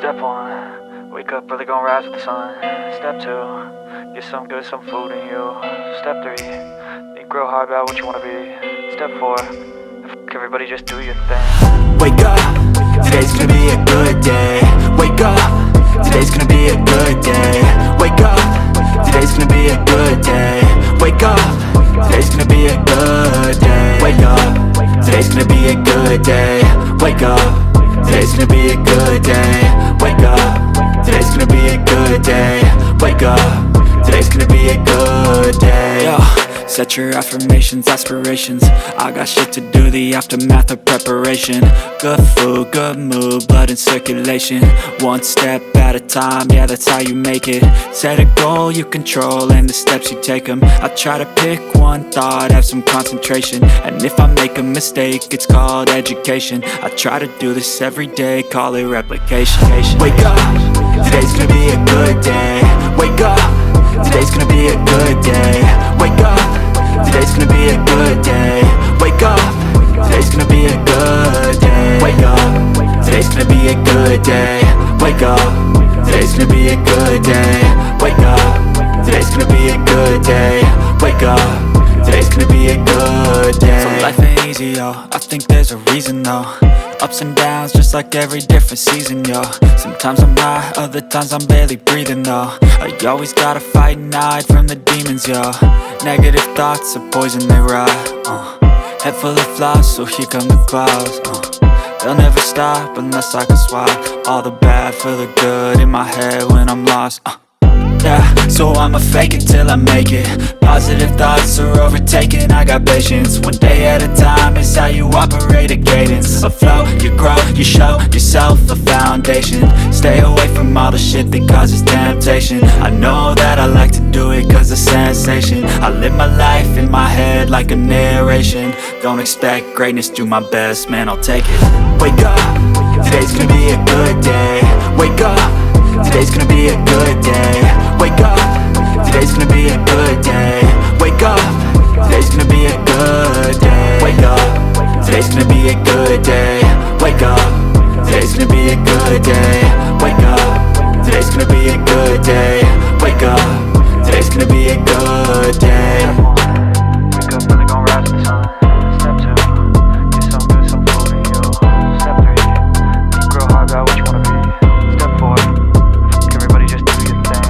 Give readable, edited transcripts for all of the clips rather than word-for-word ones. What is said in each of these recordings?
Step 1, wake up early, gonna rise with the sun. Step 2, get some good, some food in you. Step 3, think real hard about what you wanna be. Step 4, everybody just do your thing. Wake up, today's gonna be a good day. Wake up, today's gonna be a good day. Wake up, today's gonna be a good day. Wake up, today's gonna be a good day. Wake up, today's gonna be a good day. Wake up, today's gonna be a good day. Wake up, today's gonna be a good day. Wake up, today's gonna be a good day. Yo, set your affirmations, aspirations. I got shit to do, the aftermath of preparation. Good food, good mood, blood in circulation. One step at a time, yeah, that's how you make it. Set a goal you control and the steps you take them. I try to pick one thought, have some concentration. And if I make a mistake, it's called education. I try to do this every day, call it replication. Wake up, today's gonna be a good day. Wake up, today's gonna be a good day. Wake up, today's gonna be a good day. Wake up, today's gonna be a good day. Wake up, today's gonna be a good day. Wake up, today's gonna be a good day. Wake up, today's gonna be a good day. Wake up, today's gonna be a good day. So life ain't easy, yo, I think there's a reason though. Ups and downs, just like every different season, yo. Sometimes I'm high, other times I'm barely breathing, though. I always gotta fight and hide from the demons, yo. Negative thoughts are poison, they rot. Head full of flaws, so here come the clouds. They'll never stop unless I can swap all the bad for the good in my head when I'm lost. Yeah, so I'ma fake it till I make it. Positive thoughts are overtaken, I got patience. One day at a time is how you operate a cadence. A flow, you grow, you show yourself a foundation. Stay away from all the shit that causes temptation. I know that I like to do it cause it's sensation. I live my life in my head like a narration. Don't expect greatness, do my best, man, I'll take it. Wake up, today's gonna be a good day. Wake up, today's gonna be a good day. Wake up, today's gonna be a good day. Wake up, today's gonna be a good day. Wake up, today's gonna be a good day. Wake up, today's gonna be a good day. Wake up, today's gonna be a good day. Wake up, today's gonna be a good day. Wake up early, gonna rise with the sun. Step 2, get some good, some food in you. Step 3, think real hard about what you wanna be. Step 4, everybody just do your thing.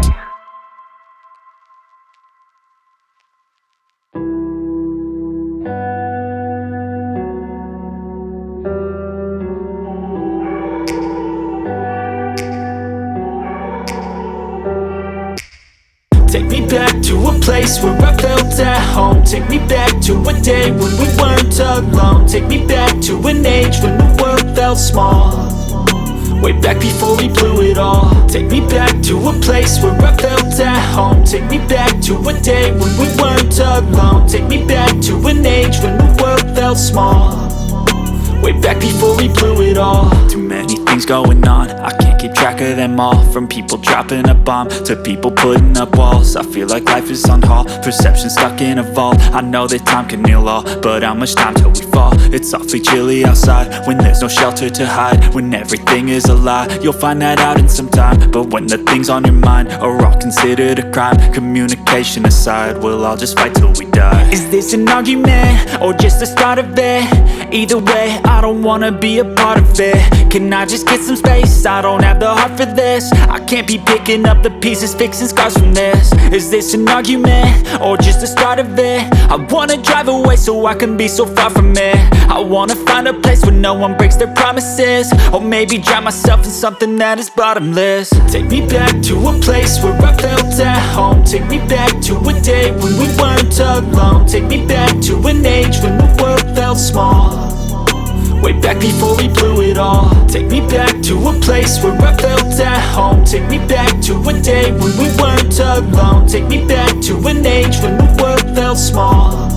Take me back to a place where I felt at home. Take me back to a day when we weren't alone. Take me back to an age when the world felt small. Way back before we blew it all. Take me back to a place where I felt at home. Take me back to a day when we weren't alone. Take me back to an age when the world felt small. Way back before we blew it all. Too many things going on, I can't keep track of them all. From people dropping a bomb to people putting up walls. I feel like life is on hold, perception stuck in a vault. I know that time can heal all, but how much time till we fall? It's awfully chilly outside when there's no shelter to hide. When everything is a lie, you'll find that out in some time. But when the things on your mind are all considered a crime, communication aside, we'll all just fight till we die. Is this an argument or just the start of it? Either way, I don't wanna be a part of it. Can I just get some space? I don't have the heart for this. I can't be picking up the pieces, fixing scars from this. Is this an argument or just the start of it? I wanna drive away so I can be so far from it. I wanna find a place where no one breaks their promises. Or maybe drown myself in something that is bottomless. Take me back to a place where I felt at home. Take me back to a day when we weren't alone. Take me back to an age when the world felt small. Way back before we blew it all. Take me back to a place where I felt at home. Take me back to a day when we weren't alone. Take me back to an age when the world felt small.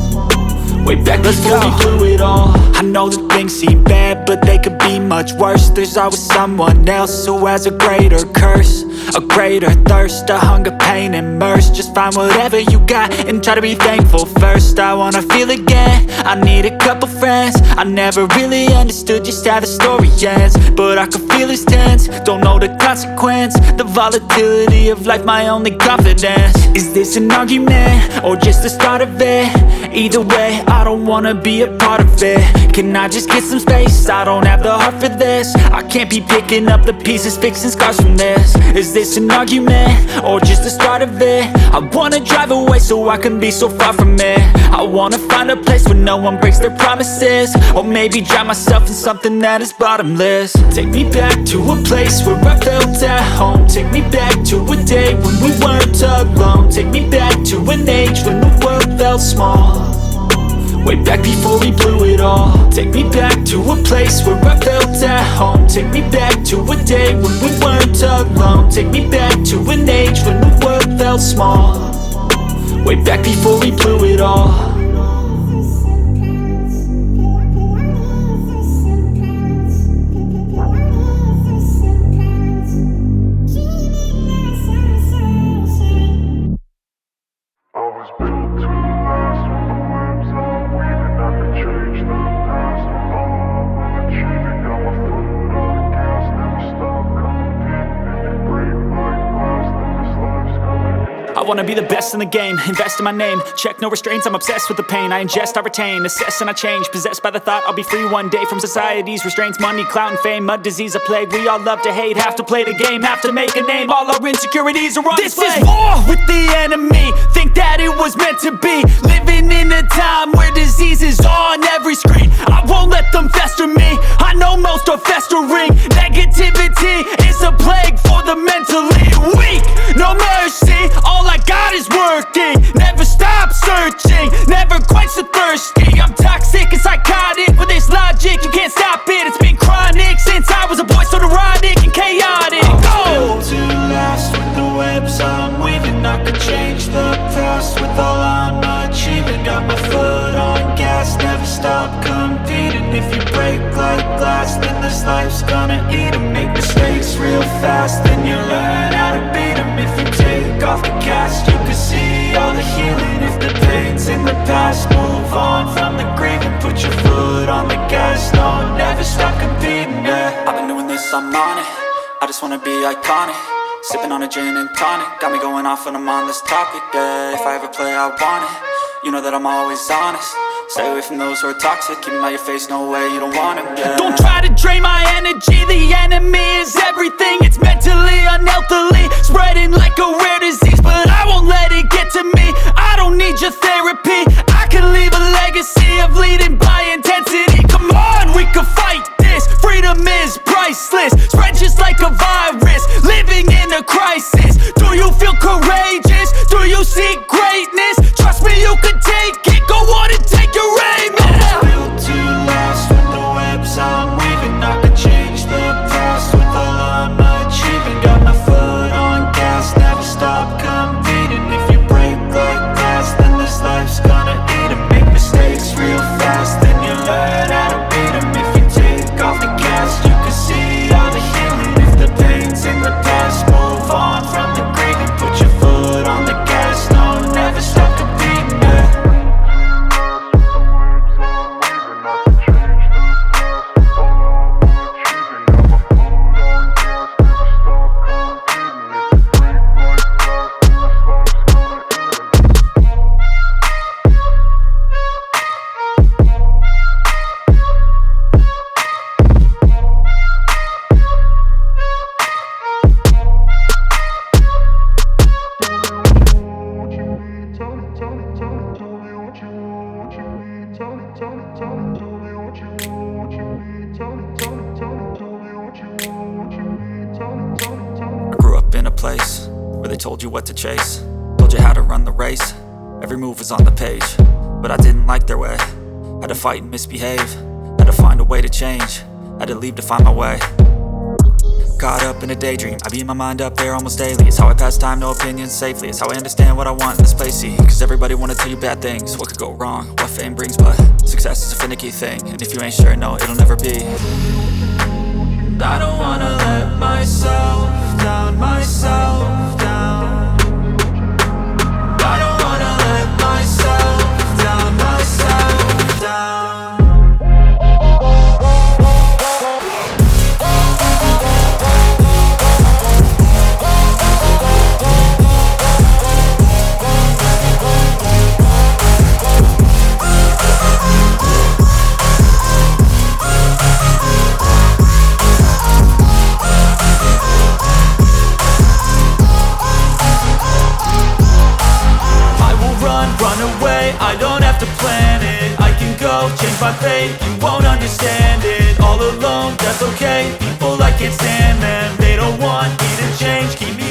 Way back before we blew it all. I know that things seem bad, but they could be much worse. There's always someone else who has a greater curse, a greater thirst, a hunger, pain, and mercy. Just find whatever you got and try to be thankful first. I wanna feel again, I need a couple friends. I never really understood just how the story ends, but I can feel it's tense, don't know the consequence. The volatility of life, my only confidence. Is this an argument, or just the start of it? Either way, I don't wanna be a part of it. Can I just get some space? I don't have the heart for this. I can't be picking up the pieces, fixing scars from this. Is this an argument, or just the start of it? I wanna drive away so I can be so far from it. I wanna find a place where no one breaks their promises, or maybe drown myself in something that is bottomless. Take me back to a place where I felt at home. Take me back to a day when we weren't alone. Take me back to an age when the world felt small, way back before we blew it all. Take me back to a place where I felt at home. Take me back to a day when we weren't alone. Take me back to an age when the world felt small, way back before we blew it all. I wanna be the best in the game, invest in my name. Check no restraints, I'm obsessed with the pain. I ingest, I retain, assess and I change. Possessed by the thought I'll be free one day from society's restraints. Money, clout and fame, mud, disease, a plague. We all love to hate, have to play the game, have to make a name. All our insecurities are on display. This is war with the enemy, think that it was meant to be. Living in a time where disease is on every screen. I won't let them fester me, I know most are festering. Negativity is a plague for the mentally weak. No mercy, all I got is working. Never stop searching, never quench the thirsty. I'm toxic and psychotic, with this logic you can't stop it. It's been chronic since I was a boy, so neurotic and chaotic. I'm built to last with the webs I'm weaving. I could change the past with all I'm achieving. Got my foot on gas, never stop competing. If you break like glass, then this life's gonna eat 'em. Make mistakes real fast, then you learn how to beat 'em. If you take off the cast, you can see all the healing. If the pain's in the past, move on from the grieving. Put your foot on the gas, no, never stop competing, yeah. I've been doing this, I'm on it, I just wanna be iconic. Sipping on a gin and tonic, got me going off when I'm on this topic, yeah. If I ever play, I want it, you know that I'm always honest. Stay away from those who are toxic, keep them out your face, no way, you don't want it, yeah. Don't try to drain my energy, the enemy is everything. It's mentally, unhealthily, spreading like a rare disease. But I won't let it get to me, I don't need your therapy. I can leave a legacy of leading by intensity. Come on, we can fight this, freedom is priceless. Spread just like a virus, living in a crisis. Do you feel courageous? Do you seek greatness? Trust me, you can take it, go on and take your aim, yeah. I was built to last with the webs I'm weaving. I could change the past with all I'm achieving. Got my foot on gas, never stop competing. If you break like glass, then this life's gonna eat 'em. Make mistakes real fast, then you learn how to beat 'em. If you take off the cast, you can see all the healing. If the pain's in the past, move on from the grieving. Put your foot on the gas, no, never stop competing, yeah. Told you what to chase, told you how to run the race. Every move was on the page, but I didn't like their way. Had to fight and misbehave, had to find a way to change. Had to leave to find my way. Caught up in a daydream, I beat my mind up there almost daily. It's how I pass time, no opinions safely. It's how I understand what I want in this place, see. Cause everybody wanna tell you bad things, what could go wrong, what fame brings, but Success is a finicky thing, and if you ain't sure, no, it'll never be. I don't wanna let myself down, myself down. I don't wanna let myself down, myself down. Run away, I don't have to plan it. I can go, change my fate, you won't understand it. All alone, that's okay, people I can't stand them. They don't want me to change, keep me